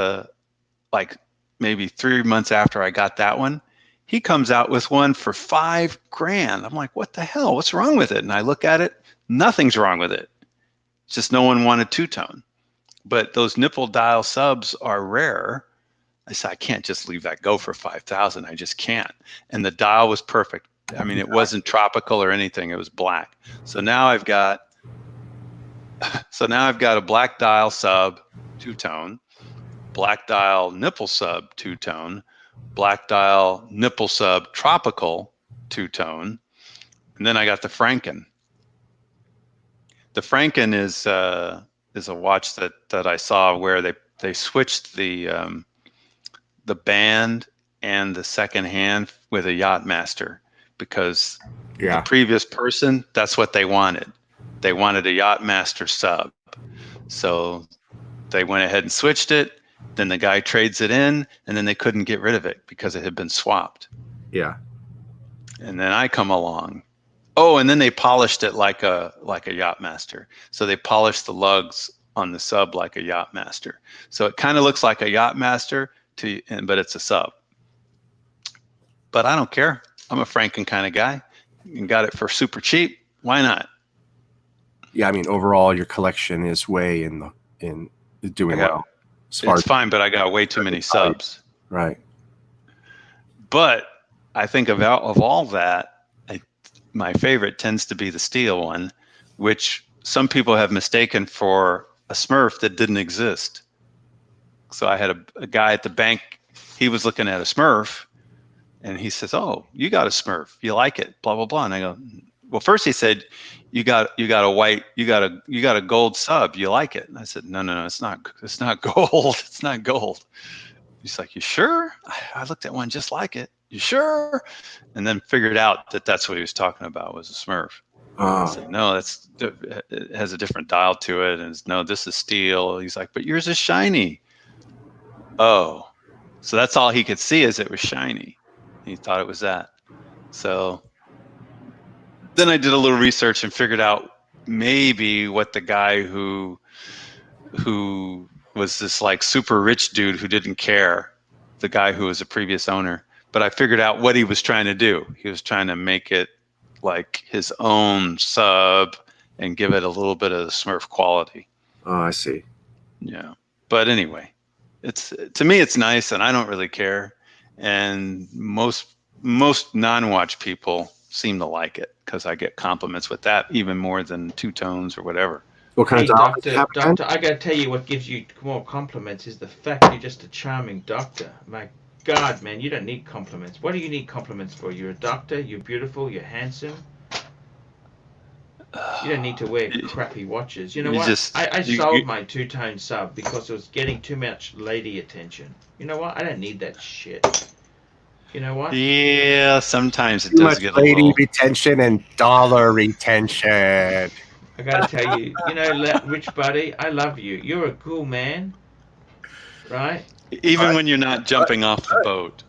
maybe 3 months after I got that one, he comes out with one for $5,000. I'm like, what the hell? What's wrong with it? And I look at it, nothing's wrong with it. It's just no one wanted two-tone. But those nipple dial subs are rare. I said, I can't just leave that go for $5,000. I just can't. And the dial was perfect. I mean, it wasn't tropical or anything. It was black. So now I've got a black dial sub two-tone, black dial nipple sub two-tone, black dial nipple sub tropical two-tone, and then I got the Franken. The Franken is a watch that I saw where they switched the band and the second hand with a Yachtmaster, because the previous person, that's what they wanted. They wanted a Yachtmaster sub. So they went ahead and switched it. Then the guy trades it in, and then they couldn't get rid of it because it had been swapped. Yeah. And then I come along. Oh, and then they polished it like a Yachtmaster. So they polished the lugs on the sub like a Yachtmaster. So it kind of looks like a Yachtmaster but it's a sub. But I don't care. I'm a Franken kind of guy. You got it for super cheap. Why not? Yeah, I mean, overall, your collection is way in doing well. It's fine, but I got way too many subs. Right. But I think of all that, my favorite tends to be the steel one, which some people have mistaken for a Smurf that didn't exist. So I had a guy at the bank. He was looking at a Smurf, and he says, "Oh, you got a Smurf? You like it? Blah blah blah." And I go, "Well, first he said, you got a gold sub. You like it?" And I said, "No, it's not gold. It's not gold." He's like, "You sure?" I looked at one just like it. "You sure?" And then figured out that that's what he was talking about, was a Smurf. I said, "No, it has a different dial to it." And no, this is steel. He's like, "But yours is shiny." Oh, so that's all he could see, is it was shiny. He thought it was that. So then I did a little research and figured out maybe what the guy who was this like super rich dude who didn't care, the guy who was a previous owner. But I figured out what he was trying to do. He was trying to make it like his own sub and give it a little bit of the Smurf quality. Oh, I see. Yeah. But anyway, to me it's nice and I don't really care. And most non-watch people seem to like it because I get compliments with that even more than two tones or whatever. What kind Hey, of doctor? doctor, I gotta tell you what gives you more compliments is the fact you're just a charming doctor. My God, man, you don't need compliments. What do you need compliments for? You're a doctor, you're beautiful, you're handsome. You don't need to wear crappy watches. You know what? I sold my two-tone sub because it was getting too much lady attention. You know what? I don't need that shit. You know what? Yeah, sometimes it Too does much get a lady little... retention and dollar retention. I gotta tell you, Rich Buddy, I love you. You're a cool man, right? Even when you're not jumping off the boat.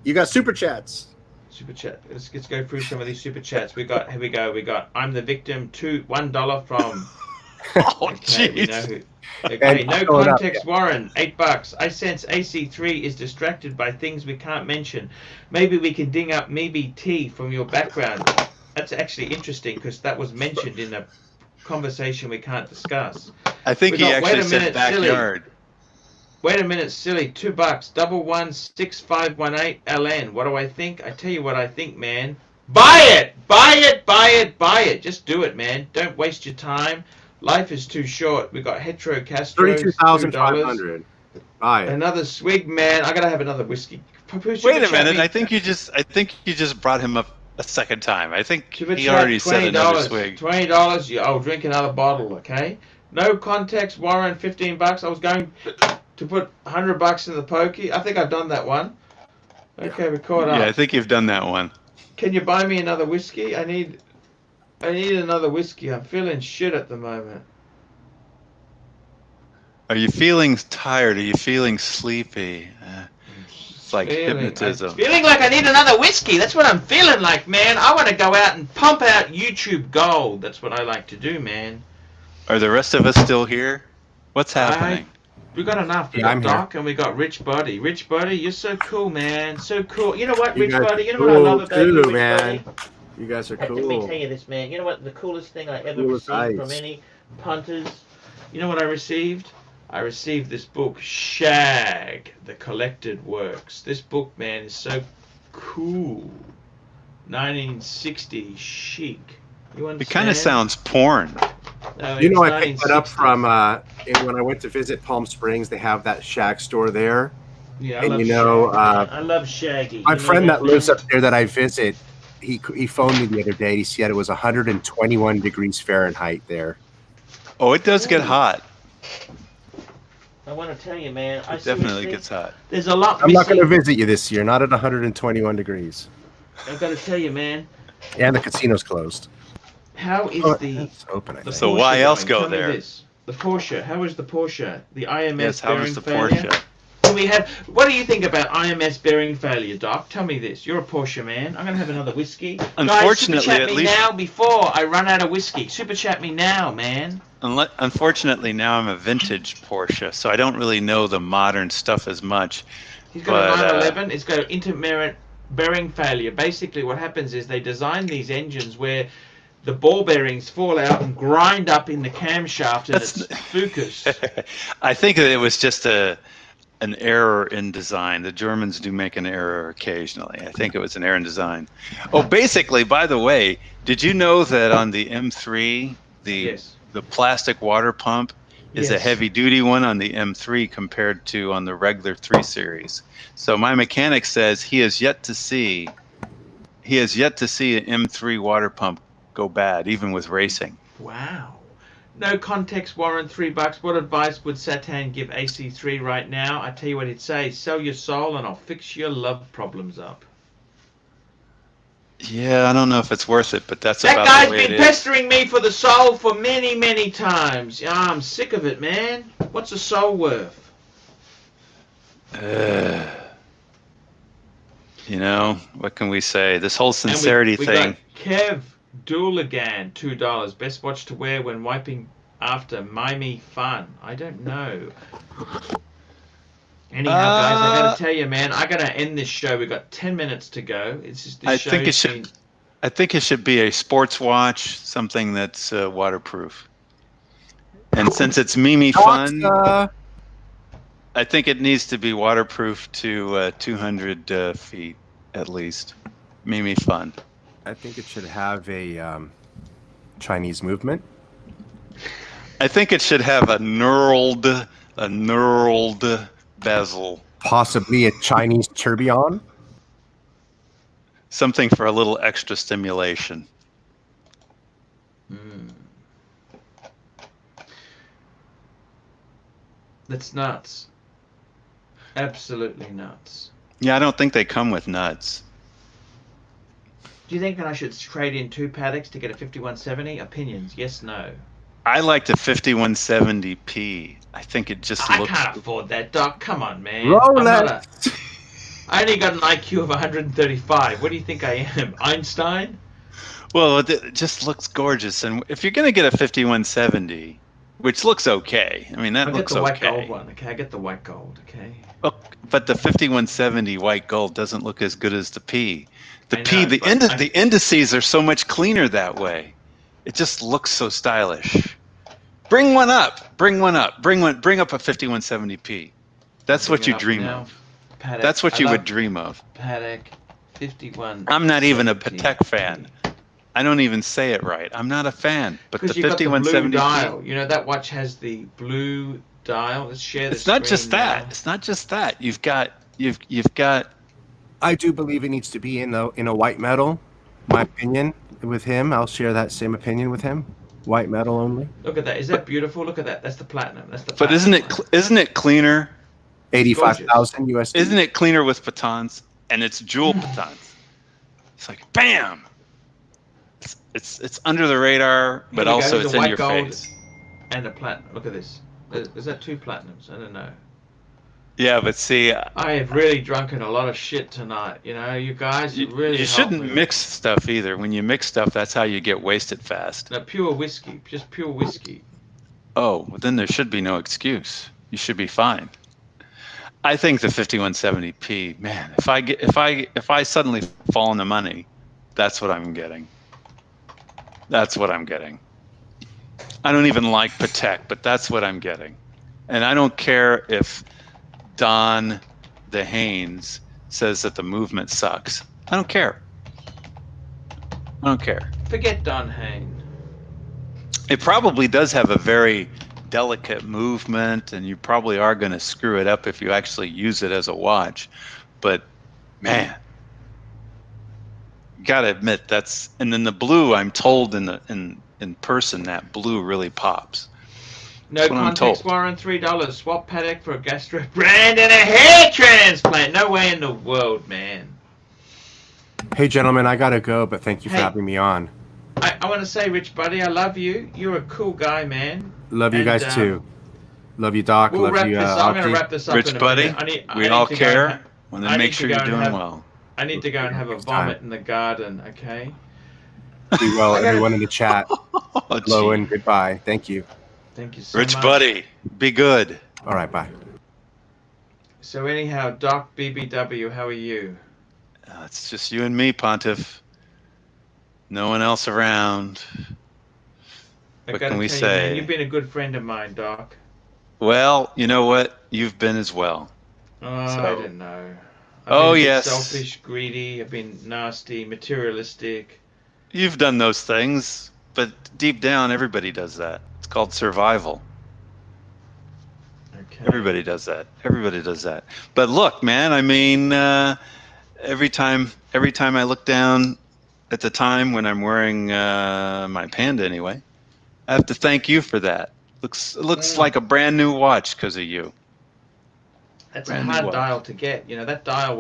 You got super chats. Super chat. Let's go through some of these super chats. Here we go. We got I'm the victim. $1 from. Oh, Okay, we know jeez. who. Okay, And no showing up, context, Warren. $8. I sense AC3 is distracted by things we can't mention. Maybe we can ding up maybe T from your background. That's actually interesting because that was mentioned in a conversation we can't discuss. I think he actually said silly. backyard. Wait a minute, silly. $2. 116518 LN. What do I think? I tell you what I think, man. Buy it! Buy it! Buy it! Buy it! Just do it, man. Don't waste your time. Life is too short. We got Hetero Castro. $32,500. Buy it. Another swig, man. I gotta have another whiskey. Wait a minute. I think you just brought him up a second time. I think he already said another swig. $20. I'll drink another bottle, okay? No context, Warren. $15. I was going to put $100 in the pokey. I think I've done that one. Okay, we're caught up. Yeah, I think you've done that one. Can you buy me another whiskey? I need another whiskey. I'm feeling shit at the moment. Are you feeling tired? Are you feeling sleepy? It's like hypnotism. I'm feeling like I need another whiskey. That's what I'm feeling like, man. I want to go out and pump out YouTube gold. That's what I like to do, man. Are the rest of us still here? What's happening? We got enough. We Yeah, got I'm Doc and we got Rich Buddy. Rich Buddy, you're so cool, man. So cool. You know what, You Rich guys Buddy? You know are what I love cool about you, too, Rich man. Buddy? You guys are Let me cool. tell you this, man. You know what? The coolest thing I ever Cool as received from ice. any punters. You know what I received? I received this book, Shag, The Collected Works. This book, man, is so cool. 1960 chic. You understand? It kind of sounds porn. No, You know, it's I picked it up 1960s. from when I went to visit Palm Springs. They have that Shag store there. Yeah, I and love you know, Shaggy, man. I love Shaggy. My You know friend that lives man? up there that I visit, he phoned me the other day. He said it was 121 degrees Fahrenheit there. Oh, it does get hot. I want to tell you, man. It definitely gets hot. There's a lot. I'm not going to missing. visit you this year. Not at 121 degrees. I've got to tell you, man. And the casino's closed. How is Oh, the it's open, I think. So Porsche why else going? go Tell me there? this. The Porsche. How is the Porsche? The IMS Yes, how bearing is the failure? Porsche? Can we have? What do you think about IMS bearing failure, Doc? Tell me this. You're a Porsche man. I'm gonna have another whiskey. Unfortunately, Guys, super chat at me least- now before I run out of whiskey. Super chat me now, man. Unfortunately, now I'm a vintage Porsche, so I don't really know the modern stuff as much. He's got But, a 911. It's got intermittent bearing failure. Basically, what happens is they design these engines where the ball bearings fall out and grind up in the camshaft and That's- it's focused. I think that it was just an error in design. The Germans do make an error occasionally. I think it was an error in design. Oh, basically, by the way, did you know that on the M3, Yes. the plastic water pump is a Yes. heavy-duty one on the M3 compared to on the regular 3 Series? So my mechanic says he has yet to see an M3 water pump go bad, even with racing. Wow. No context, Warren. $3. What advice would Satan give AC3 right now? I tell you what he'd say: sell your soul, and I'll fix your love problems up. Yeah, I don't know if it's worth it, but that's That about guy's the way been it is. pestering me for the soul for many, many times. Yeah, I'm sick of it, man. What's a soul worth? You know, what can we say? This whole sincerity we thing. got Dooligan, $2. Best watch to wear when wiping after Mimey fun. I don't know. Anyhow, guys, I gotta tell you, man, I gotta end this show. We've got 10 minutes to go. It's just this I think it should. I think it should be a sports watch, something that's waterproof. And since it's Mimi Fun, I think it needs to be waterproof to 200 feet at least. Mimi Fun. I think it should have a Chinese movement. I think it should have a knurled bezel. Possibly a Chinese tourbillon. Something for a little extra stimulation. That's nuts. Absolutely nuts. Yeah, I don't think they come with nuts. Do you think that I should trade in 2 Paddocks to get a 5170? Opinions, yes, no. I like the 5170p. I think it just looks... I can't afford that, Doc. Come on, man. Rolex. I only got an IQ of 135. What do you think I am, Einstein? Well, it just looks gorgeous. And if you're going to get a 5170, which looks okay. I mean, that looks okay. I get the white gold one, okay? I get the white gold, okay? Oh, but the 5170 white gold doesn't look as good as the P. The indices are so much cleaner that way. It just looks so stylish. Bring one up. Bring up a 5170p. That's what you dream of. Paddock. That's what you would dream of. Paddock 51. I'm not even a Patek fan. I don't even say it right. I'm not a fan. But the 5170p. Dial. You know that watch has the blue dial. Let's share this. It's not just that. It's not just that. You've got. I do believe it needs to be in a white metal. My opinion with him. I'll share that same opinion with him. White metal only. Look at that. Is that beautiful? Look at that. That's the platinum. That's the. But isn't it cleaner? 85,000 USD. Isn't it cleaner with batons? And it's jewel batons. It's like bam. It's under the radar, but also it's in your face. And a platinum. Look at this. Is that 2 platinums? I don't know. Yeah, but see, I have really drunken a lot of shit tonight. You know, you guys really. You shouldn't mix stuff either. When you mix stuff, that's how you get wasted fast. No, pure whiskey, just pure whiskey. Oh, well, then there should be no excuse. You should be fine. I think the 5170p, man. If I suddenly fall into money, that's what I'm getting. That's what I'm getting. I don't even like Patek, but that's what I'm getting. And I don't care if Don the Haynes says that the movement sucks. I don't care. I don't care. Forget Don Haynes. It probably does have a very delicate movement, and you probably are going to screw it up if you actually use it as a watch. But man, gotta admit that's. And then the blue, I'm told in person that blue really pops. No context warrant, $3. Swap Patek for a gastro brand and a hair transplant. No way in the world, man. Hey, gentlemen, I gotta go, but thank you for having me on. I want to say, Rich Buddy, I love you. You're a cool guy, man. Love you guys too. Love you, Doc. We'll love you, I'm going to wrap this up Rich in a Buddy, minute. we all care. Want to make sure you're doing well. I need to go and have a vomit in the garden, okay? Be well, everyone in the chat. Hello and goodbye. Thank you. Thank you so much. Rich Buddy, be good. All right, bye. So anyhow, Doc BBW, how are you? It's just you and me, Pontiff. No one else around. What can we say? Man, you've been a good friend of mine, Doc. Well, you know what? You've been as well. Oh, so. I didn't know. Yes. Selfish, greedy. I've been nasty, materialistic. You've done those things, but deep down, everybody does that. It's called survival. Okay. Everybody does that. Everybody does that. But look, man. I mean, every time I look down at the time when I'm wearing my Panda, anyway, I have to thank you for that. It looks like a brand new watch because of you. That's a hard dial to get. You know, that dial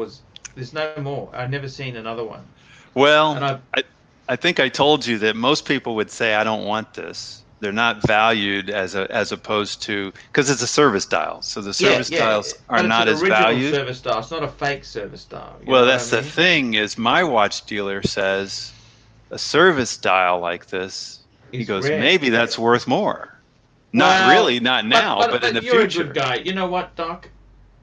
there's no more. I've never seen another one. Well, and I think I told you that most people would say, I don't want this. They're not valued as opposed to, because it's a service dial. So the service dials are not as valued. It's an original service dial. It's not a fake service dial. Well, that's the thing is my watch dealer says, a service dial like this, he It's goes, rare. maybe that's worth more. Not Well, really, not now, but in the you're future. a good guy. You know what, Doc?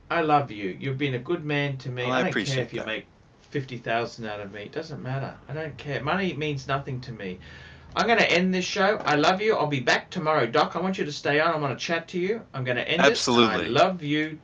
I love you. You've been a good man to me. Well, I I don't care appreciate if you that. make 50,000 out of me. It doesn't matter. I don't care. Money means nothing to me. I'm going to end this show. I love you. I'll be back tomorrow. Doc, I want you to stay on. I want to chat to you. I'm going to end Absolutely. it. I love you tomorrow.